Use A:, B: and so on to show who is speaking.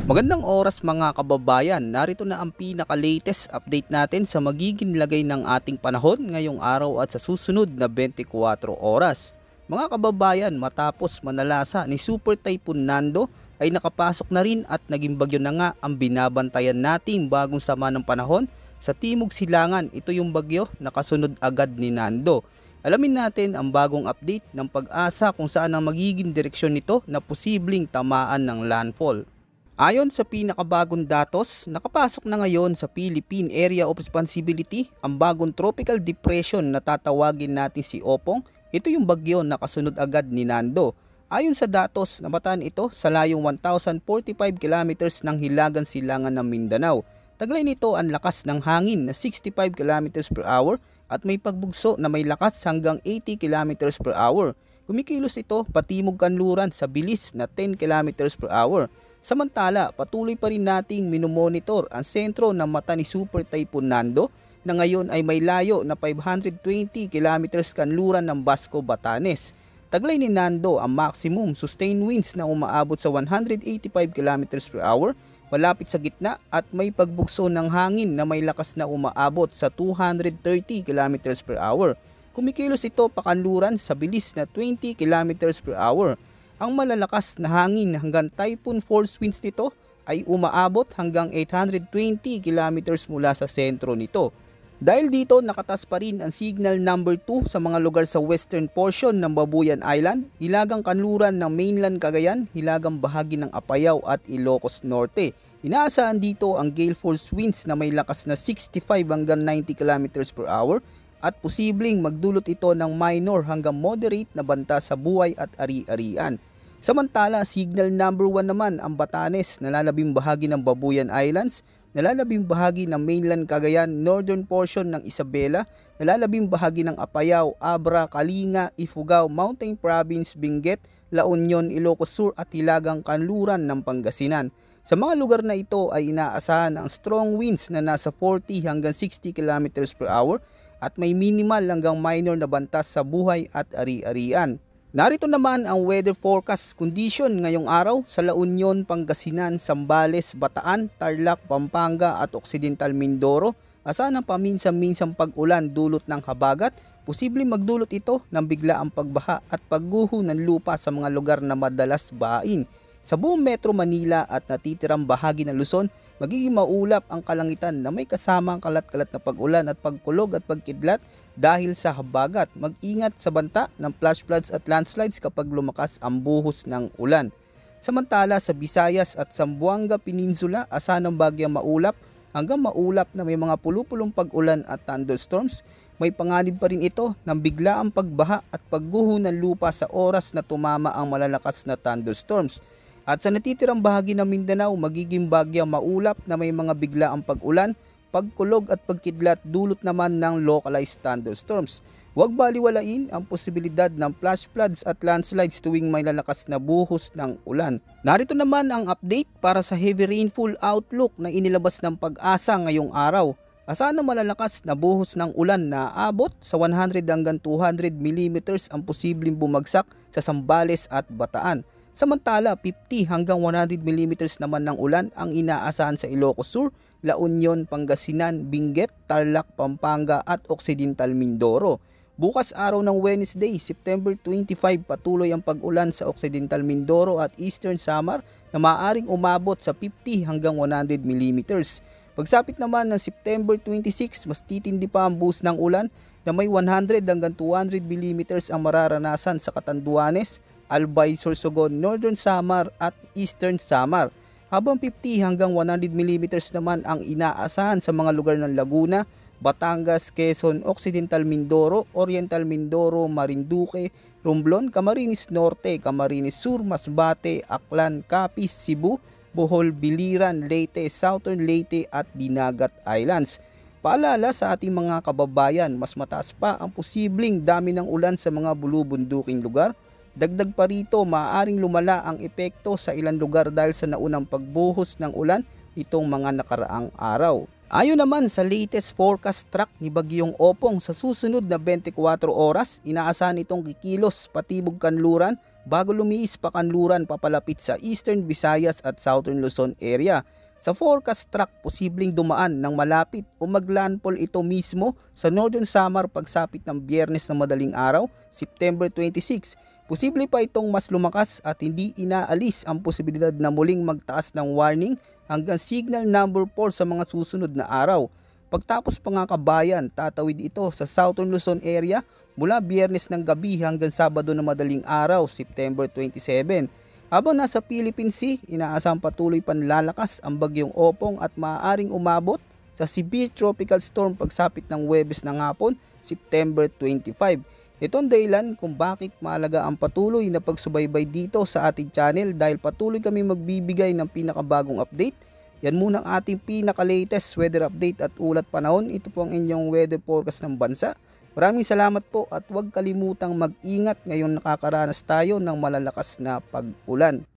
A: Magandang oras mga kababayan, narito na ang pinaka-latest update natin sa magiging lagay ng ating panahon ngayong araw at sa susunod na 24 oras. Mga kababayan, matapos manalasa ni Super Typhoon Nando ay nakapasok na rin at naging bagyo na nga ang binabantayan nating bagong sama ng panahon sa Timog Silangan. Ito yung bagyo na kasunod agad ni Nando. Alamin natin ang bagong update ng Pag-asa kung saan ang magiging direksyon nito na posibleng tamaan ng landfall. Ayon sa pinakabagong datos, nakapasok na ngayon sa Philippine Area of Responsibility ang bagong tropical depression na tatawagin natin si Opong. Ito yung bagyo na kasunod agad ni Nando. Ayon sa datos, nabataan ito sa layong 1,045 kilometers ng hilagang silangan ng Mindanao. Taglay nito ang lakas ng hangin na 65 kilometers per hour at may pagbugso na may lakas hanggang 80 kilometers per hour. Kumikilos ito patimog kanluran sa bilis na 10 kilometers per hour. Samantala, patuloy pa rin nating minomonitor ang sentro ng mata ni Super Typhoon Nando na ngayon ay may layo na 520 kilometers kanluran ng Basco, Batanes. Taglay ni Nando ang maximum sustained winds na umaabot sa 185 kilometers per hour malapit sa gitna at may pagbugso ng hangin na may lakas na umaabot sa 230 kilometers per hour. Kumikilos ito pakanluran sa bilis na 20 kilometers per hour. Ang malalakas na hangin hanggang typhoon force winds nito ay umaabot hanggang 820 kilometers mula sa sentro nito. Dahil dito nakatas pa rin ang signal number 2 sa mga lugar sa western portion ng Babuyan Island, hilagang kanluran ng mainland Cagayan, hilagang bahagi ng Apayao at Ilocos Norte. Inaasahan dito ang gale force winds na may lakas na 65 hanggang 90 kilometers per hour at posibleng magdulot ito ng minor hanggang moderate na banta sa buhay at ari-arian. Samantala, signal number 1 naman ang Batanes, nalalabing bahagi ng Babuyan Islands, nalalabing bahagi ng mainland Cagayan, northern portion ng Isabela, nalalabing bahagi ng Apayao, Abra, Kalinga, Ifugao, Mountain Province, Benguet, La Union, Ilocos Sur at hilagang kanluran ng Pangasinan. Sa mga lugar na ito ay inaasahan ang strong winds na nasa 40 hanggang 60 kilometers per hour at may minimal hanggang minor na banta sa buhay at ari-arian. Narito naman ang weather forecast condition ngayong araw sa La Union, Pangasinan, Zambales, Bataan, Tarlac, Pampanga at Occidental Mindoro. Asahan ang paminsan-minsang pag-ulan dulot ng habagat. Posibleng magdulot ito ng biglaang pagbaha at pagguho ng lupa sa mga lugar na madalas bahain. Sa buong Metro Manila at natitirang bahagi ng Luzon, magiging maulap ang kalangitan na may kasamang kalat-kalat na pag-ulan at pagkulog at pagkidlat dahil sa habagat. Mag-ingat sa banta ng flash floods at landslides kapag lumakas ang buhos ng ulan. Samantala sa Visayas at Zamboanga Peninsula, asahan ng bagyang maulap hanggang maulap na may mga pulupulong pag-ulan at thunderstorms. May panganib pa rin ito ng biglaang pagbaha at pagguho ng lupa sa oras na tumama ang malalakas na thunderstorms. At sa natitirang bahagi ng Mindanao, magiging bagyang maulap na may mga biglaang pag-ulan, pagkulog at pagkidlat dulot naman ng localized thunderstorms. Huwag baliwalain ang posibilidad ng flash floods at landslides tuwing may lalakas na buhos ng ulan. Narito naman ang update para sa heavy rainfall outlook na inilabas ng Pag-asa ngayong araw. Asahan na malalakas na buhos ng ulan na abot sa 100 hanggang 200 mm ang posibleng bumagsak sa Zambales at Bataan. Samantala, 50 hanggang 100 mm naman ng ulan ang inaasahan sa Ilocos Sur, La Union, Pangasinan, Benguet, Tarlac, Pampanga at Occidental Mindoro. Bukas araw ng Wednesday, September 25, patuloy ang pag-ulan sa Occidental Mindoro at Eastern Samar na maaaring umabot sa 50 hanggang 100 mm. Pagsapit naman ng September 26, mas titindi pa ang buhos ng ulan na may 100 hanggang 200 mm ang mararanasan sa Catanduanes, Albay, Sorsogon, Northern Samar at Eastern Samar. Habang 50 hanggang 100 mm naman ang inaasahan sa mga lugar ng Laguna, Batangas, Quezon, Occidental Mindoro, Oriental Mindoro, Marinduque, Romblon, Camarines Norte, Camarines Sur, Masbate, Aklan, Capiz, Cebu, Bohol, Biliran, Leyte, Southern Leyte at Dinagat Islands. Paalala sa ating mga kababayan, mas mataas pa ang posibleng dami ng ulan sa mga bulubunduking lugar. Dagdag pa rito, maaaring lumala ang epekto sa ilang lugar dahil sa naunang pagbuhos ng ulan nitong mga nakaraang araw. Ayon naman sa latest forecast track ni Bagyong Opong, sa susunod na 24 oras, inaasahan itong kikilos patibog kanluran bago lumiis pa kanluran papalapit sa Eastern Visayas at Southern Luzon area. Sa forecast track, posibleng dumaan ng malapit o maglandfall ito mismo sa Northern Samar pagsapit ng Biyernes na madaling araw, September 26. Posible pa itong mas lumakas at hindi inaalis ang posibilidad na muling magtaas ng warning hanggang signal number 4 sa mga susunod na araw. Pagtapos mga kabayan, tatawid ito sa Southern Luzon area mula Biyernes ng gabi hanggang Sabado na madaling araw, September 27. Habang nasa Philippine Sea, inaasahang patuloy panlalakas ang Bagyong Opong at maaaring umabot sa severe tropical storm pagsapit ng Huwebes ng hapon, September 25. Ito ang dahilan kung bakit mahalaga ang patuloy na pagsubaybay dito sa ating channel dahil patuloy kami magbibigay ng pinakabagong update. Yan muna ang ating pinaka-latest weather update at ulat panahon. Ito po ang inyong weather forecast ng bansa. Maraming salamat po at huwag kalimutang mag-ingat ngayon nakakaranas tayo ng malalakas na pag-ulan.